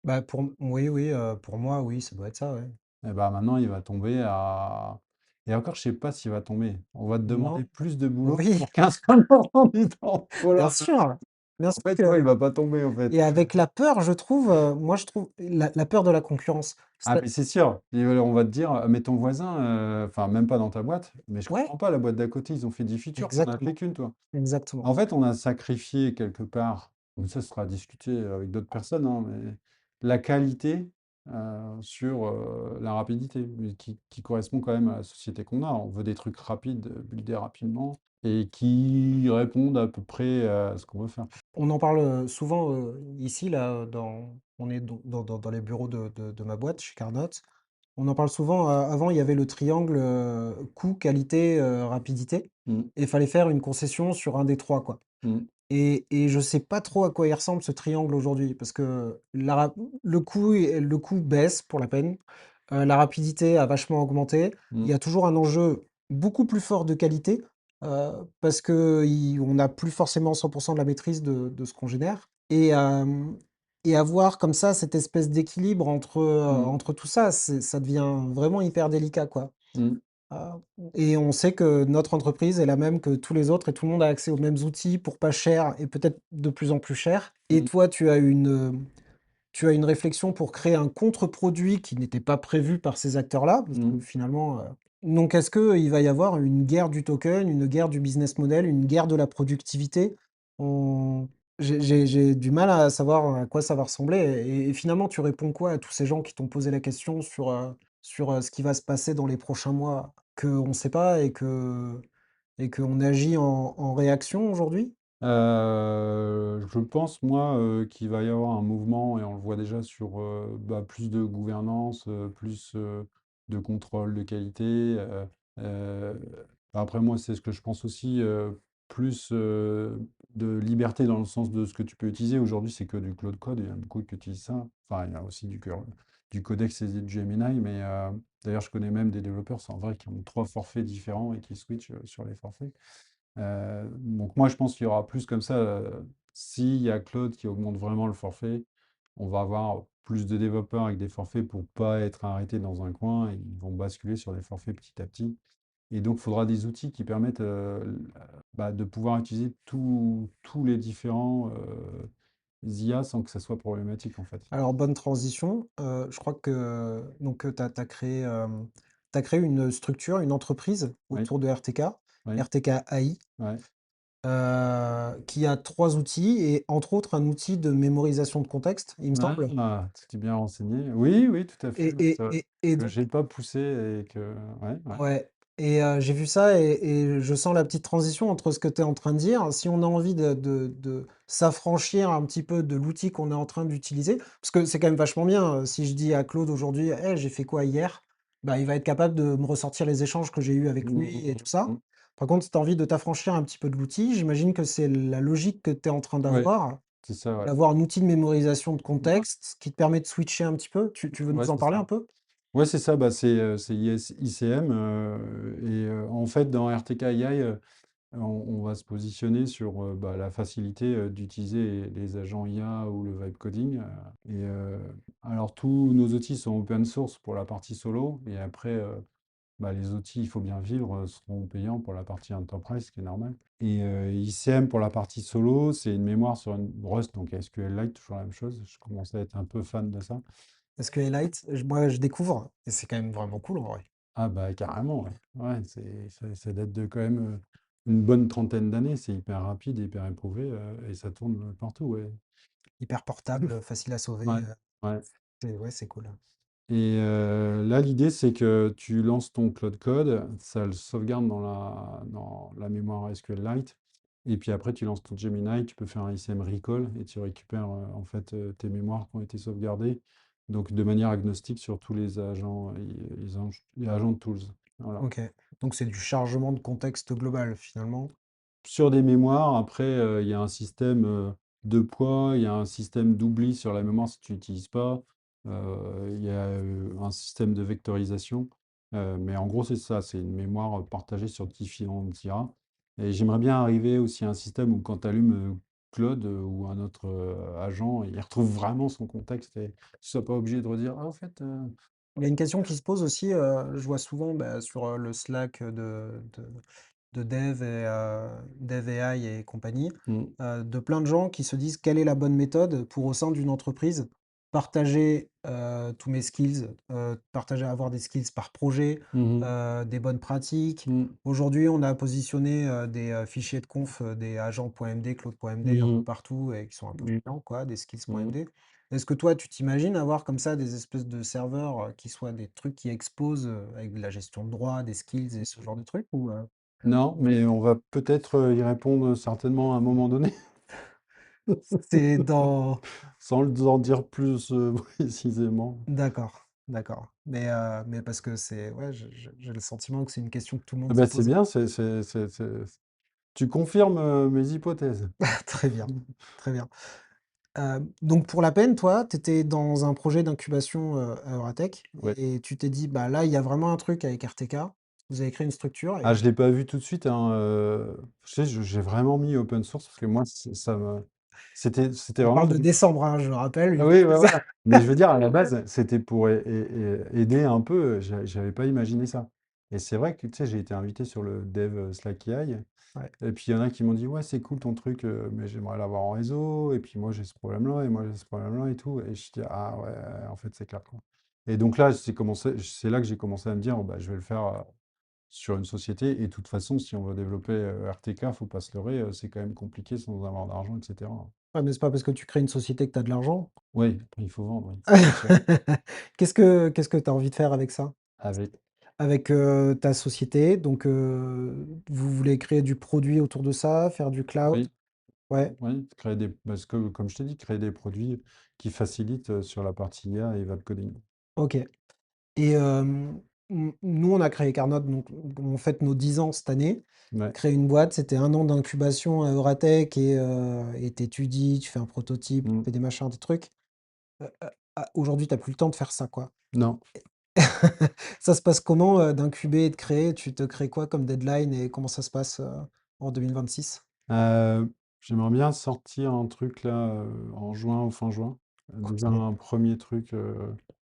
Bah, oui, oui, pour moi, oui, ça doit être ça, ouais. Et bah maintenant, il va tomber à. Et encore, je sais pas s'il va tomber. On va te Non? demander plus de boulot Oui, pour 15% du temps. bien Voilà. sûr! Bien En sûr fait, tu vois, que il va pas tomber, en fait. et avec la peur, je trouve, moi, je trouve la peur de la concurrence. Ah, Ça mais c'est sûr. Et on va te dire, mais ton voisin, enfin, même pas dans ta boîte, mais je Ouais, comprends pas, la boîte d'à côté, ils ont fait 10 features, t'en as fait exactement, qu'une, toi. exactement. En fait, on a sacrifié quelque part, mais ça sera discuté avec d'autres personnes, hein, mais la qualité sur la rapidité, mais qui correspond quand même à la société qu'on a. On veut des trucs rapides, buildés rapidement, et qui répondent à peu près à ce qu'on veut faire. On en parle, souvent, ici, là, on est dans les bureaux de ma boîte chez Carnot. On en parle souvent, avant, il y avait le triangle, coût, qualité, rapidité Mm, et il fallait faire une concession sur un des 3, quoi. mm, Et je sais pas trop à quoi il ressemble ce triangle aujourd'hui parce que le coût baisse pour la peine, la rapidité a vachement augmenté. Il mm, y a toujours un enjeu beaucoup plus fort de qualité, parce qu'on n'a plus forcément 100 de la maîtrise de ce qu'on génère et avoir comme ça cette espèce d'équilibre mm, entre tout ça, ça devient vraiment hyper délicat, quoi. mm, Ah, et on sait que notre entreprise est la même que tous les autres et tout le monde a accès aux mêmes outils pour pas cher et peut-être de plus en plus cher. Et mm, toi, tu as une réflexion pour créer un contre-produit qui n'était pas prévu par ces acteurs-là, parce que mm. finalement, donc est-ce qu'il va y avoir une guerre du token, une guerre du business model, une guerre de la productivité? On j'ai du mal à savoir à quoi ça va ressembler et finalement, tu réponds quoi à tous ces gens qui t'ont posé la question sur ce qui va se passer dans les prochains mois, qu'on ne sait pas et qu'on agit en réaction aujourd'hui? Je pense, moi, qu'il va y avoir un mouvement, et on le voit déjà sur bah, plus de gouvernance, plus de contrôle de qualité. Euh, Après, moi, c'est ce que je pense aussi, plus de liberté dans le sens de ce que tu peux utiliser. Aujourd'hui, c'est que du cloud code, il y en a beaucoup qui utilisent ça. Enfin, il y a aussi du Codex et du Gemini, mais d'ailleurs, je connais même des développeurs, c'est en vrai, qui ont 3 forfaits différents et qui switchent sur les forfaits. Donc moi, je pense qu'il y aura plus comme ça, s'il y a Claude qui augmente vraiment le forfait, on va avoir plus de développeurs avec des forfaits pour pas être arrêtés dans un coin, et ils vont basculer sur les forfaits petit à petit. Et donc, il faudra des outils qui permettent bah, de pouvoir utiliser tous les différents IA sans que ça soit problématique, en fait. Alors, bonne transition. Je crois que donc, tu as créé, tu créé une structure, une entreprise Oui, autour de RTK, oui, RTK AI, ouais. qui a 3 outils et entre autres un outil de mémorisation de contexte, il me semble. Ah, tu es bien renseigné. Oui, oui, tout à fait. Et Ouais, et c'est vrai et et que donc j'ai pas poussé et que... Ouais, ouais. ouais et j'ai vu ça et je sens la petite transition entre ce que tu es en train de dire. Si on a envie de s'affranchir un petit peu de l'outil qu'on est en train d'utiliser, parce que c'est quand même vachement bien, si je dis à Claude aujourd'hui: «Hey, j'ai fait quoi hier?» bah, il va être capable de me ressortir les échanges que j'ai eus avec lui et tout ça. Mmh. Par contre, si tu as envie de t'affranchir un petit peu de l'outil, j'imagine que c'est la logique que tu es en train Ouais, c'est ça, ouais. d'avoir un outil de mémorisation de Ouais, contexte qui te permet de switcher un petit peu. Tu veux ouais, nous en c'est parler ça. un peu? Ouais, c'est ça, bah, c'est ICM, en fait, dans RTK AI, on va se positionner sur, bah, la facilité, d'utiliser les agents IA ou le vibe coding, alors tous nos outils sont open source pour la partie solo, et après, bah, les outils, il faut bien vivre, seront payants pour la partie enterprise, ce qui est normal. Et ICM pour la partie solo, c'est une mémoire sur une Rust, donc SQLite, toujours la même chose. Je commence à être un peu fan de ça. SQLite, moi, je découvre et c'est quand même vraiment cool en vrai. Ah bah carrément, ouais. Ouais, ça date de quand même une bonne trentaine d'années. C'est hyper rapide, hyper éprouvé, et ça tourne partout, ouais. Hyper portable, facile à sauver, Ouais, ouais. ouais, c'est cool. Et là, l'idée, c'est que tu lances ton Cloud Code, ça le sauvegarde dans la mémoire SQLite, et puis après, tu lances ton Gemini, tu peux faire un ICM recall, et tu récupères en fait tes mémoires qui ont été sauvegardées, donc de manière agnostique sur tous les agents, les agents de tools. Voilà. OK. Donc c'est du chargement de contexte global finalement? Sur des mémoires, après, il y a un système de poids, il y a un système d'oubli sur la mémoire si tu n'utilises pas, il y a un système de vectorisation, mais en gros, c'est ça, c'est une mémoire partagée sur différentes IRA. Et j'aimerais bien arriver aussi à un système où quand tu allumes Claude ou un autre agent, il retrouve vraiment son contexte et tu sois pas obligé de redire, ah, en fait, Il y a une question qui se pose aussi, je vois souvent, bah, sur, le Slack, de dev AI et compagnie, mm, de plein de gens qui se disent: «Quelle est la bonne méthode pour, au sein d'une entreprise, partager, tous mes skills, partager avoir des skills par projet, mhm, des bonnes pratiques?» mm, Aujourd'hui, on a positionné, des, fichiers de conf, des agents.md, claude.md un peu mhm, partout et qui sont un peu mm, chiants quoi, des mm. skills.md. Est-ce que toi, tu t'imagines avoir comme ça des espèces de serveurs, qui soient des trucs qui exposent, avec de la gestion de droits, des skills et ce genre de trucs ou, Non, mais on va peut-être y répondre certainement à un moment donné, c'est dans sans en dire plus précisément. d'accord, d'accord. Mais parce que c'est ouais, j'ai le sentiment que c'est une question que tout le Ah monde se bah, c'est pose. bien, tu confirmes mes hypothèses. Très bien, très bien. Donc pour la peine, toi, tu étais dans un projet d'incubation, à Euratech Ouais. et tu t'es dit: «Bah, là, il y a vraiment un truc avec RTK». Vous avez créé une structure Ah, et je l'ai pas vu tout de suite, hein, tu sais, j'ai vraiment mis open source parce que moi, ça me c'était on vraiment parle de décembre, hein, je rappelle, ah une oui, fois que ouais, ça voilà. Mais je veux dire, à la base, c'était pour aider un peu. J'avais pas imaginé ça. Et c'est vrai que, tu sais, j'ai été invité sur le dev Slack AI. ouais. Et puis, il y en a qui m'ont dit, ouais, c'est cool ton truc, mais j'aimerais l'avoir en réseau. Et puis, moi, j'ai ce problème-là, et moi, j'ai ce problème-là, et tout. Et je dis, ah ouais, en fait, c'est clair, quoi. Et donc là, c'est là que j'ai commencé à me dire, oh, bah, je vais le faire sur une société. Et de toute façon, si on veut développer RTK, faut pas se leurrer, c'est quand même compliqué sans avoir d'argent, etc. Ouais, mais c'est pas parce que tu crées une société que tu as de l'argent. Oui, après, il faut vendre, oui, c'est sûr. Qu'est-ce que tu as envie de faire avec ça? Avec, Avec, ta société, donc, vous voulez créer du produit autour de ça, faire du cloud? oui, Ouais, oui, créer des, parce que, comme je t'ai dit, créer des produits qui facilitent sur la partie IA et web coding. OK et nous, on a créé Carnot, donc on fête nos 10 ans cette année. Ouais. Créer une boîte, c'était 1 an d'incubation à Euratech et tu étudies, tu fais un prototype, tu Mm. fais des machins, des trucs. Aujourd'hui, tu as plus le temps de faire ça, quoi. Non. Ça se passe comment, d'incuber et de créer? Tu te crées quoi comme deadline et comment ça se passe, en 2026? J'aimerais bien sortir un truc là en juin ou fin juin. Déjà OK, un premier truc,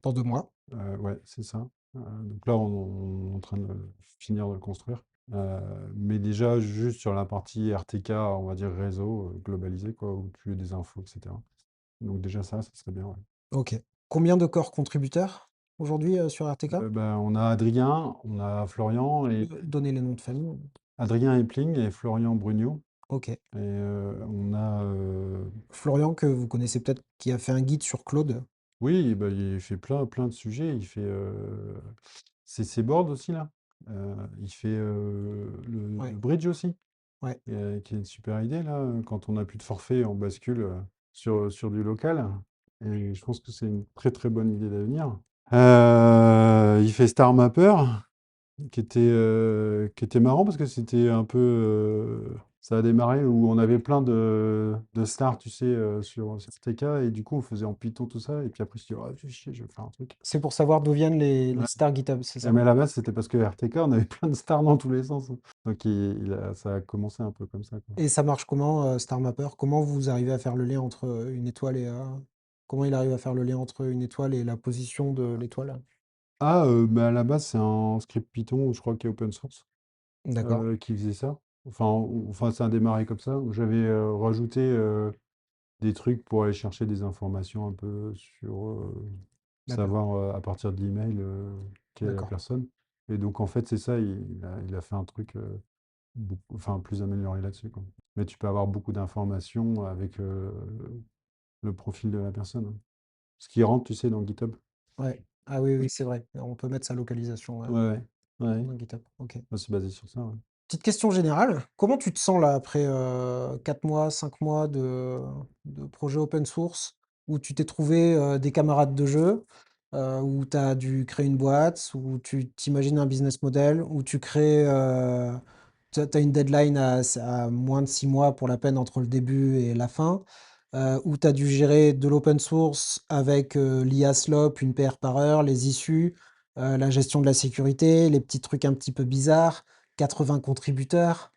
dans 2 mois. ouais, c'est ça. Donc là, on est en train de finir de le construire. Mais déjà, juste sur la partie RTK, on va dire réseau globalisé, quoi, où tu as des infos, etc. Donc déjà ça serait bien, ouais. OK. Combien de corps contributeurs aujourd'hui, sur RTK? Bah, on a Adrien, on a Florian Tu et peux donner les noms de famille? Adrien Epling et Florian Brugnot. OK. Et on a Florian que vous connaissez peut-être, qui a fait un guide sur Claude? oui, bah, il fait plein de sujets. Il fait CC Board aussi là. Il fait Ouais, le bridge aussi, ouais. qui est une super idée là. Quand on n'a plus de forfait, on bascule sur du local. Et je pense que c'est une très bonne idée d'avenir. Il fait Star Mapper, qui était marrant parce que c'était un peu, ça a démarré où on avait plein de stars, tu sais, sur TK et du coup, on faisait en Python tout ça et puis après, je dis: «Oh, fais chier, je vais faire un truc». C'est pour savoir d'où viennent les Ouais, stars GitHub, c'est et ça? mais à la base, c'était parce que RTK, on avait plein de stars dans tous les sens. Donc ça a commencé un peu comme ça, quoi. Et ça marche comment, Star Mapper? Comment vous arrivez à faire le lien entre, une étoile et comment il arrive à faire le lien entre une étoile et la position de l'étoile? Ah, bah, à la base, c'est un script Python, je crois, qui est open source, D'accord, qui faisait ça. Enfin, ça a démarré comme ça. J'avais rajouté des trucs pour aller chercher des informations un peu sur d'accord, savoir à partir de l'email quelle est la d'accord. personne. Et donc en fait c'est ça, il a fait un truc enfin plus amélioré là-dessus, quoi. Mais tu peux avoir beaucoup d'informations avec le profil de la personne, hein. Ce qui rentre, tu sais, dans GitHub. Ouais. Ah oui, oui, c'est vrai. On peut mettre sa localisation, Ouais, ouais. Ouais. dans GitHub. OK. Ouais, c'est basé sur ça, ouais. Petite question générale, comment tu te sens là après, 4 mois, 5 mois de projet open source où tu t'es trouvé, des camarades de jeu, où tu as dû créer une boîte, où tu t'imagines un business model, où tu crées, tu as une deadline à moins de 6 mois pour la peine entre le début et la fin, où tu as dû gérer de l'open source avec, l'IA Slop, une PR par heure, les issues, la gestion de la sécurité, les petits trucs un petit peu bizarres, 80 contributeurs.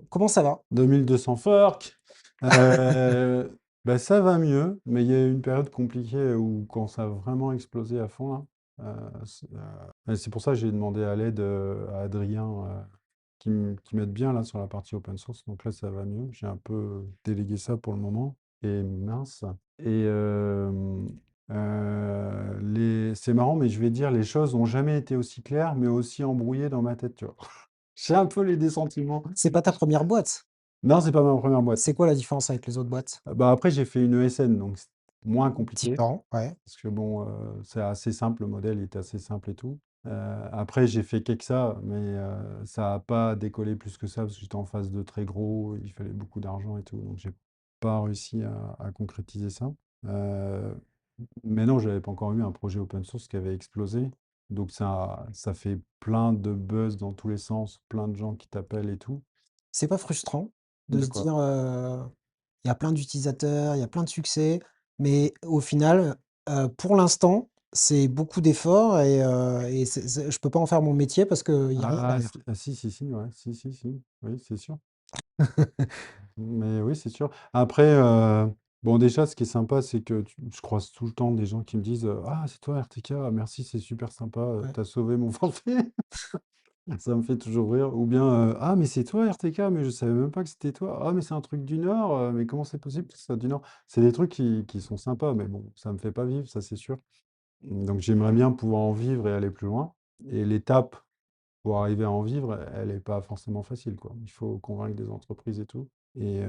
Comment ça va? 2200 forks. Euh, bah, ça va mieux, mais il y a eu une période compliquée où quand ça a vraiment explosé à fond, là, et c'est pour ça que j'ai demandé à l'aide à Adrien qui m'aide bien là sur la partie open source. Donc là, ça va mieux. J'ai un peu délégué ça pour le moment. Et mince. Et c'est marrant, mais je vais dire, les choses n'ont jamais été aussi claires, mais aussi embrouillées dans ma tête, tu vois. J'ai un peu les deux sentiments. C'est pas ta première boîte? Non, c'est pas ma première boîte. C'est quoi la différence avec les autres boîtes? Bah après, j'ai fait une ESN, donc c'est moins compliqué. Différent, ouais. Parce que bon, c'est assez simple, le modèle est assez simple et tout. Après, j'ai fait Kexa, mais ça n'a pas décollé plus que ça, parce que j'étais en phase de très gros, il fallait beaucoup d'argent et tout, donc j'ai pas réussi à concrétiser ça. Euh, mais non, j'avais pas encore eu un projet open source qui avait explosé. Donc ça fait plein de buzz dans tous les sens, plein de gens qui t'appellent et tout. C'est pas frustrant de De se quoi? dire, il y a plein d'utilisateurs, il y a plein de succès, mais au final, pour l'instant, c'est beaucoup d'efforts et je peux pas en faire mon métier parce qu'il y a rien Ah, derrière. si, si, si, ouais, si, si, si, oui, c'est sûr. Mais oui, c'est sûr. Après, bon, déjà, ce qui est sympa, c'est que je croise tout le temps des gens qui me disent ah, c'est toi, RTK, merci, c'est super sympa, Ouais. t'as sauvé mon forfait. Ça me fait toujours rire. Ou bien ah, mais c'est toi, RTK, mais je savais même pas que c'était toi. Ah, mais c'est un truc du Nord, mais comment c'est possible que ce soit du Nord? C'est des trucs qui sont sympas, mais bon, ça me fait pas vivre, ça, c'est sûr. Donc, j'aimerais bien pouvoir en vivre et aller plus loin. Et l'étape pour arriver à en vivre, elle n'est pas forcément facile, quoi. Il faut convaincre des entreprises et tout. Et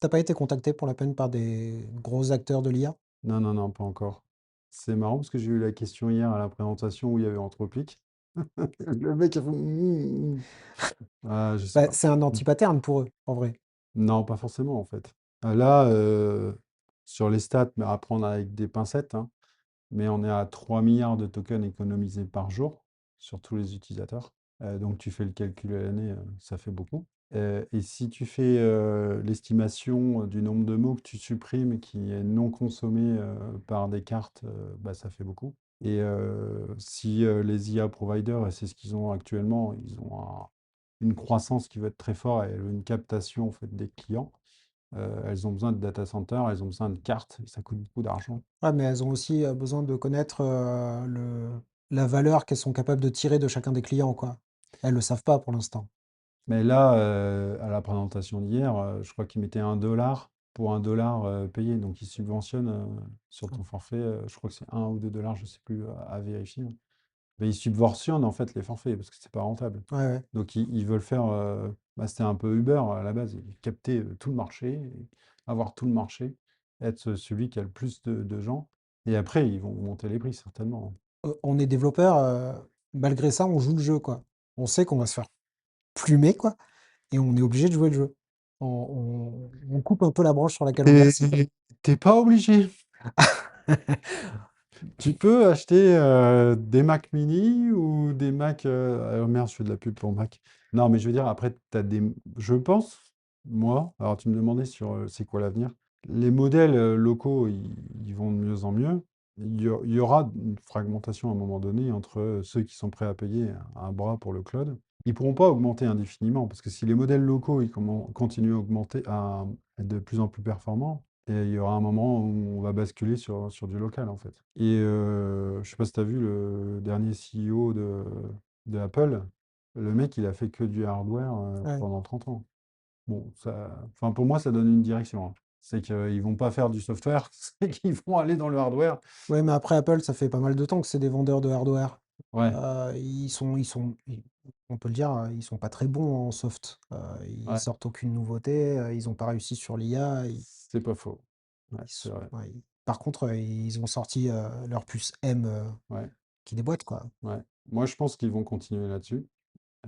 Tu pas été contacté pour la peine par des gros acteurs de l'IA? non, non, non, pas encore. C'est marrant parce que j'ai eu la question hier à la présentation où il y avait Anthropic. Le mec a fait Ah, je sais Bah, pas. c'est un Mm. anti-pattern pour eux, en vrai. Non, pas forcément en fait. Là, sur les stats, mais à prendre avec des pincettes, hein, mais on est à 3 milliards de tokens économisés par jour sur tous les utilisateurs. Donc tu fais le calcul à l'année, ça fait beaucoup. Et si tu fais l'estimation du nombre de mots que tu supprimes qui est non consommé par des cartes, bah, ça fait beaucoup. Et si les IA providers, et c'est ce qu'ils ont actuellement, ils ont une croissance qui va être très forte et une captation en fait, des clients, elles ont besoin de data centers, elles ont besoin de cartes, et ça coûte beaucoup d'argent. Ouais, mais elles ont aussi, besoin de connaître, la valeur qu'elles sont capables de tirer de chacun des clients, quoi. Elles le savent pas pour l'instant. Mais là, à la présentation d'hier, je crois qu'ils mettaient 1 dollar pour 1 dollar payé. Donc ils subventionnent sur ton forfait, je crois que c'est 1 ou 2 dollars, je ne sais plus, à vérifier. Mais ils subventionnent en fait les forfaits parce que c'est pas rentable. Ouais, ouais. Donc ils veulent faire, bah, c'était un peu Uber à la base, ils capter tout le marché, et avoir tout le marché, être celui qui a le plus de gens. Et après, ils vont monter les prix certainement. On est développeurs, malgré ça, on joue le jeu, quoi. On sait qu'on va se faire plumer, quoi, et on est obligé de jouer le jeu. On coupe un peu la branche sur laquelle on est assis. T'es pas obligé. Tu peux acheter des Mac mini ou des Mac. Merde, je fais de la pub pour Mac. Non, mais je veux dire, après, tu as des. Je pense, moi, alors tu me demandais sur c'est quoi l'avenir. Les modèles locaux, ils vont de mieux en mieux. Il y aura une fragmentation à un moment donné entre ceux qui sont prêts à payer un bras pour le cloud. Ils ne pourront pas augmenter indéfiniment parce que si les modèles locaux continuent à augmenter, à être de plus en plus performants, et il y aura un moment où on va basculer sur du local, en fait. Et je sais pas si tu as vu le dernier CEO de Apple. Le mec, il a fait que du hardware Ouais. pendant 30 ans. Bon, enfin, pour moi, ça donne une direction, hein. C'est qu'ils vont pas faire du software, c'est qu'ils vont aller dans le hardware. Ouais, mais après Apple, ça fait pas mal de temps que c'est des vendeurs de hardware. Ouais, On peut le dire, ils sont pas très bons en soft. Ils ouais, sortent aucune nouveauté, ils ont pas réussi sur l'IA. c'est pas faux. Ouais, Ils c'est sont vrai. ouais, par contre, ils ont sorti, leur puce M, Ouais, qui déboîte, quoi. ouais. Moi, je pense qu'ils vont continuer là-dessus.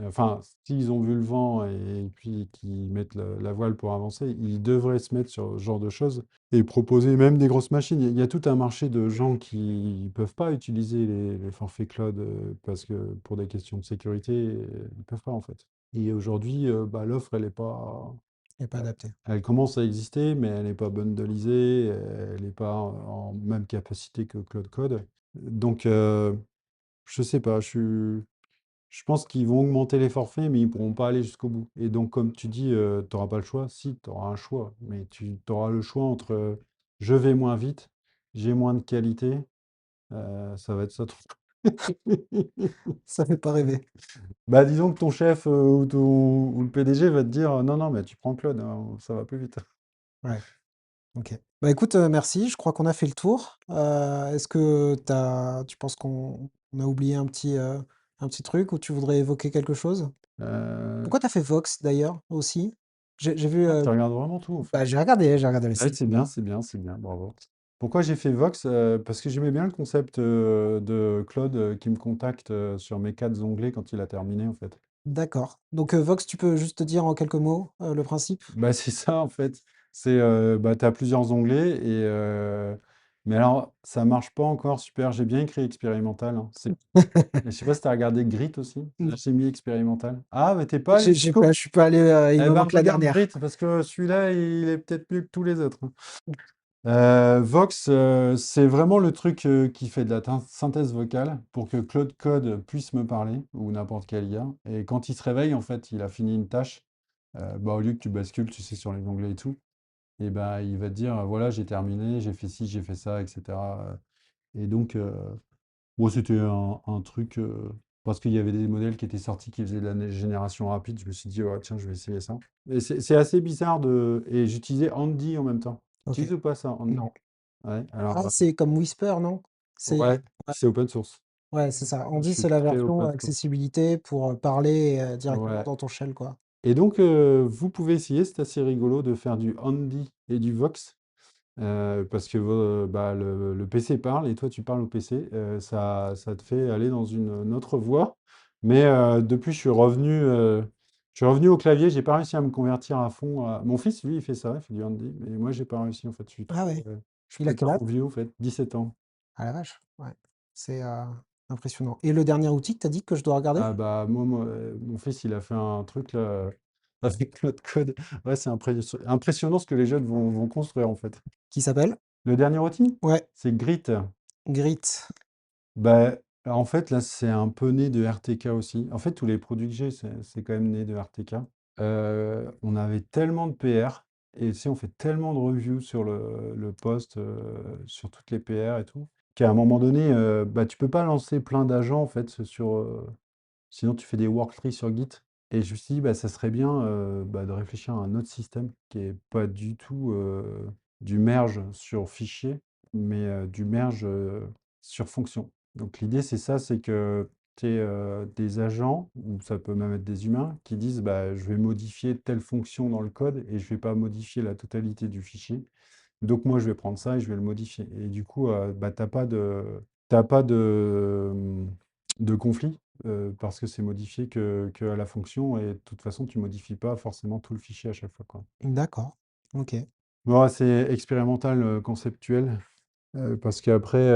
Enfin, s'ils ont vu le vent et puis qu'ils mettent la voile pour avancer, ils devraient se mettre sur ce genre de choses et proposer même des grosses machines. Il y a tout un marché de gens qui ne peuvent pas utiliser les forfaits cloud parce que pour des questions de sécurité, ils ne peuvent pas en fait. Et aujourd'hui, bah, l'offre, Elle est pas adapté. elle commence à exister, mais elle n'est pas bundlelisée, elle n'est pas en même capacité que Cloud Code. Donc, je sais pas, Je pense qu'ils vont augmenter les forfaits, mais ils pourront pas aller jusqu'au bout. Et donc, comme tu dis, tu n'auras pas le choix. Si, tu auras un choix, mais tu auras le choix entre je vais moins vite, j'ai moins de qualité, ça va être ça. Ça fait pas rêver. Bah, disons que ton chef ou le PDG va te dire non, non, mais tu prends Claude, hein, ça va plus vite. Ouais, OK. Bah, écoute, merci, je crois qu'on a fait le tour. Est-ce que tu penses qu'on a oublié un petit truc ou tu voudrais évoquer quelque chose? Euh, Pourquoi t'as fait Vox d'ailleurs aussi? J'ai vu, Ah, tu regardes vraiment tout en fait. bah, j'ai regardé le Ouais, site. c'est bien, c'est bien, c'est bien, bravo. Pourquoi j'ai fait Vox? Parce que j'aimais bien le concept de Claude qui me contacte sur mes 4 onglets quand il a terminé en fait. D'accord. Donc, Vox, tu peux juste dire en quelques mots, le principe? Bah, c'est ça en fait. C'est bah, tu as plusieurs onglets mais alors ça marche pas encore super. J'ai bien écrit expérimental, hein. Je sais pas si tu as regardé Grit aussi, c'est Non. semi-expérimental. Ah, mais t'es pas allé jusqu'au. Je suis pas allé, il Eh me ben manque la regarde Grit dernière. parce que celui-là il est peut-être mieux que tous les autres, hein. Vox, c'est vraiment le truc qui fait de la synthèse vocale pour que Claude Code puisse me parler, ou n'importe quel IA. Et quand il se réveille, en fait, il a fini une tâche. Bah, au lieu que tu bascules, tu sais, sur les onglets et tout, et ben il va te dire, voilà, j'ai terminé, j'ai fait ci, j'ai fait ça, etc. Et donc, bon, c'était un truc, parce qu'il y avait des modèles qui étaient sortis qui faisaient de la génération rapide. Je me suis dit, ouais, tiens, je vais essayer ça. Et c'est assez bizarre de. Et j'utilisais Andy en même temps. Tu OK. utilises ou pas ça, Andy? Non. Ouais, alors, Ah, c'est comme Whisper, non? C'est ouais, ouais, c'est open source. ouais, c'est ça. On Je dit suis c'est la très version open source. accessibilité pour, parler, directement Ouais. dans ton shell, quoi. Et donc, vous pouvez essayer, c'est assez rigolo de faire du Andy et du Vox. Parce que bah, le PC parle et toi tu parles au PC, ça te fait aller dans une autre voie. Mais depuis, je suis revenu au clavier, j'ai pas réussi à me convertir à fond. Mon fils, lui, il fait ça, il fait du handy, mais moi, j'ai pas réussi en fait. Ah ouais. Je suis Il a peut-être quel âge? trop vieux en fait, 17 ans. Ah la vache, ouais. C'est, impressionnant et le dernier outil que tu as dit que je dois regarder? Ah bah mon fils, il a fait un truc là avec notre code. Ouais, c'est impressionnant ce que les jeunes vont construire en fait. Qui s'appelle? Le dernier outil, Ouais, c'est Grit. Grit. Bah, en fait, là, c'est un peu né de RTK aussi. En fait, tous les produits que j'ai, c'est quand même né de RTK. On avait tellement de PR et tu sais, on fait tellement de reviews sur le post, sur toutes les PR et tout, qu'à un moment donné, bah, tu peux pas lancer plein d'agents en fait sinon tu fais des workstreams sur Git. Et je me suis dit, bah, ça serait bien bah, de réfléchir à un autre système qui est pas du tout du merge sur fichier, mais du merge sur fonction. Donc l'idée, c'est ça, c'est que tu aies des agents, ou ça peut même être des humains, qui disent, bah, je vais modifier telle fonction dans le code et je vais pas modifier la totalité du fichier. Donc moi, je vais prendre ça et je vais le modifier. Et du coup, bah, t'as pas de conflit parce que c'est modifié que à la fonction et de toute façon, tu modifies pas forcément tout le fichier à chaque fois, quoi. D'accord. OK. Bon, ouais, c'est expérimental, conceptuel, parce qu'après,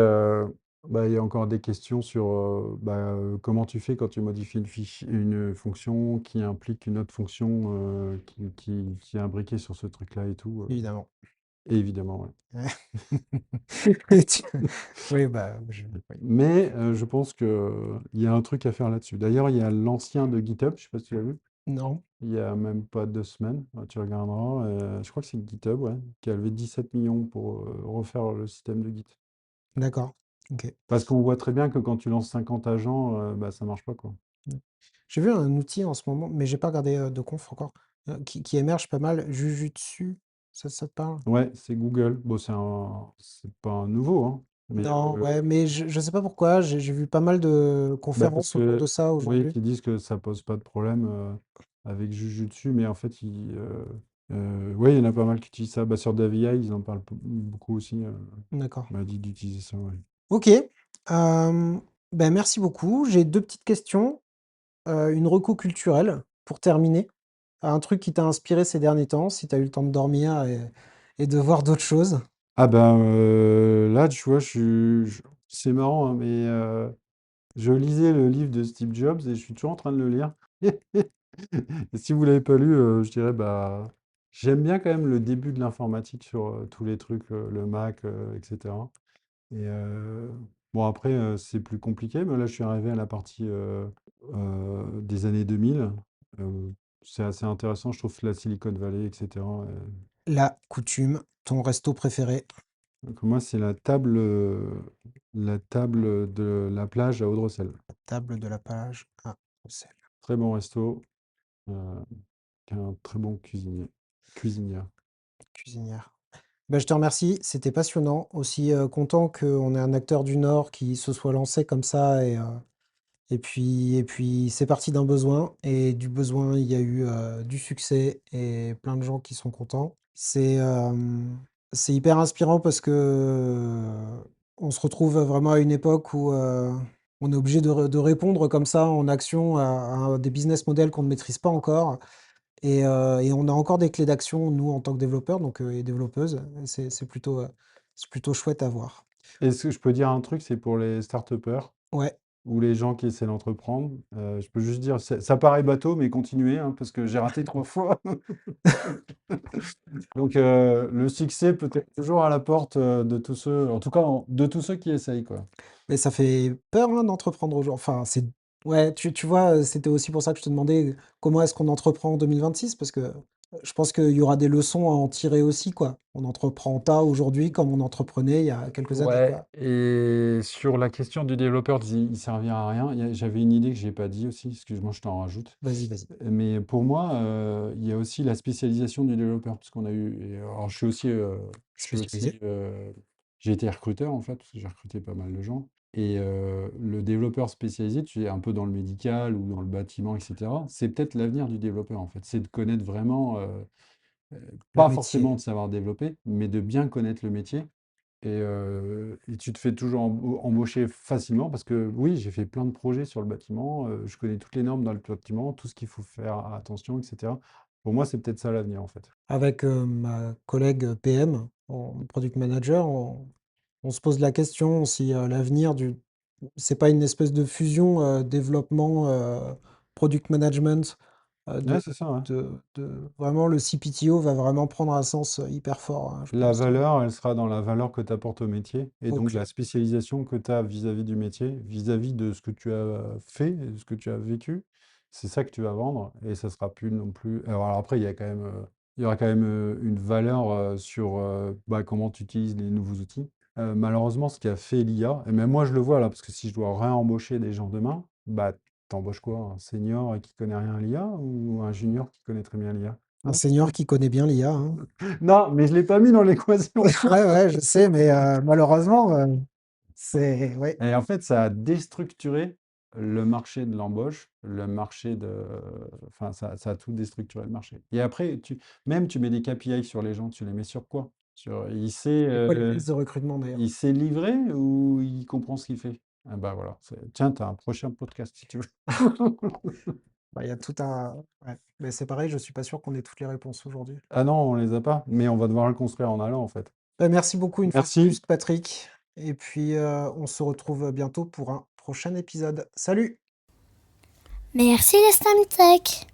bah, il y a encore des questions sur bah, comment tu fais quand tu modifies une fonction qui implique une autre fonction qui est imbriquée sur ce truc-là et tout. Évidemment. Évidemment, ouais. Et tu oui, bah, oui. Mais je pense qu'il y a un truc à faire là-dessus. D'ailleurs, il y a l'ancien de GitHub, je sais pas si tu l'as vu, Non? il y a même pas 2 semaines, tu regarderas, je crois que c'est GitHub, ouais, qui a levé 17 millions pour refaire le système de Git. D'accord. OK. Parce qu'on voit très bien que quand tu lances 50 agents, bah, ça marche pas, quoi. Mmh. J'ai vu un outil en ce moment, mais j'ai pas regardé, de conf encore, qui émerge pas mal, Jujutsu, ça te parle? Ouais, c'est Google. Bon, c'est pas un nouveau, hein, mais Non, ouais, mais je sais pas pourquoi, j'ai vu pas mal de bah, parce conférences autour que de ça oui, aujourd'hui. qui disent que ça pose pas de problème avec Jujutsu, mais en fait, ouais, il y en a pas mal qui utilisent ça. Bah, sur Davia, ils en parlent beaucoup aussi. D'accord. On m'a dit d'utiliser ça, ouais. OK, ben, merci beaucoup. J'ai 2 petites questions, une reco culturelle pour terminer. Un truc qui t'a inspiré ces derniers temps, si tu as eu le temps de dormir et de voir d'autres choses? Ah ben là, tu vois, c'est marrant, hein, mais je lisais le livre de Steve Jobs et je suis toujours en train de le lire. Et si vous l'avez pas lu, je dirais, bah, j'aime bien quand même le début de l'informatique sur tous les trucs, le Mac, etc. Et Bon, après, c'est plus compliqué, mais là, je suis arrivé à la partie des années 2000. Euh, c'est assez intéressant, je trouve, la Silicon Valley, etc. La coutume, ton resto préféré, Donc, moi, c'est la table de la plage à Audrecel. la table de la page à Bruxelles. Très bon resto, euh, un très bon cuisinière. Cuisinière. Ben, je te remercie, c'était passionnant. Aussi content qu'on ait un acteur du Nord qui se soit lancé comme ça. Et puis c'est parti d'un besoin. Et du besoin, il y a eu du succès et plein de gens qui sont contents. C'est hyper inspirant parce que on se retrouve vraiment à une époque où on est obligé de répondre comme ça en action à des business models qu'on ne maîtrise pas encore. Et on a encore des clés d'action, nous, en tant que développeurs donc, et développeuses. C'est plutôt chouette à voir. Est-ce que je peux dire un truc, c'est pour les start-upers Ouais, ou les gens qui essaient d'entreprendre. Je peux juste dire, ça paraît bateau, mais continuez, hein, parce que j'ai raté 3 fois. Donc, le succès peut être toujours à la porte de tous ceux, en tout cas, de tous ceux qui essayent, quoi. mais ça fait peur, hein, d'entreprendre aujourd'hui. Enfin, ouais, tu vois, c'était aussi pour ça que je te demandais comment est-ce qu'on entreprend en 2026, parce que je pense qu'il y aura des leçons à en tirer aussi, quoi. On n'entreprend pas aujourd'hui comme on entreprenait il y a quelques années, Ouais, quoi. et sur la question du développeur, il servira à rien. J'avais une idée que j'ai pas dit aussi, excuse-moi, je t'en rajoute. Vas-y, vas-y. Mais pour moi, il y a aussi la spécialisation du développeur, parce qu'on a eu. Alors, Spécialisé. J'ai été recruteur en fait, parce que j'ai recruté pas mal de gens. Et le développeur spécialisé, tu es un peu dans le médical ou dans le bâtiment, etc. C'est peut-être l'avenir du développeur en fait, c'est de connaître vraiment, Le pas métier. forcément de savoir développer, mais de bien connaître le métier. Et tu te fais toujours embaucher facilement parce que oui, j'ai fait plein de projets sur le bâtiment, je connais toutes les normes dans le bâtiment, tout ce qu'il faut faire attention, etc. Pour moi, c'est peut-être ça l'avenir en fait. Avec ma collègue PM, en product manager, on se pose la question si l'avenir c'est pas une espèce de fusion développement product management Ouais, c'est ça, ouais. vraiment le CPTO va vraiment prendre un sens hyper fort, hein, je La pense. valeur, elle sera dans la valeur que tu apportes au métier et Au donc la client. spécialisation que tu as vis-à-vis du métier, vis-à-vis de ce que tu as fait, de ce que tu as vécu. C'est ça que tu vas vendre et ça sera plus non plus. Alors après, il y aura quand même une valeur sur bah, comment tu utilises les nouveaux outils. Malheureusement, ce qui a fait l'IA, et même moi je le vois là, parce que si je dois réembaucher des gens demain, bah t'embauches quoi? Un senior qui connaît rien à l'IA ou un junior qui connaît très bien l'IA? Un senior qui connaît bien l'IA, hein. Non, mais je l'ai pas mis dans l'équation. Ouais, ouais, je sais, mais malheureusement, ouais. Et en fait, ça a déstructuré le marché de l'embauche, le marché de... Enfin, ça a tout déstructuré le marché. Et après, même tu mets des KPI sur les gens, tu les mets sur quoi? C'est quoi les tests de recrutement d'ailleurs? Il sait livrer ou il comprend ce qu'il fait? Ah bah voilà. Tiens, tu as un prochain podcast si tu veux. Bah, il y a tout un. Ouais. Mais c'est pareil, je suis pas sûr qu'on ait toutes les réponses aujourd'hui. Ah non, on les a pas, mais on va devoir le construire en allant en fait. Bah, merci beaucoup une fois de Merci. plus, Patrick. Et puis, on se retrouve bientôt pour un prochain épisode. Salut! Merci les Tech.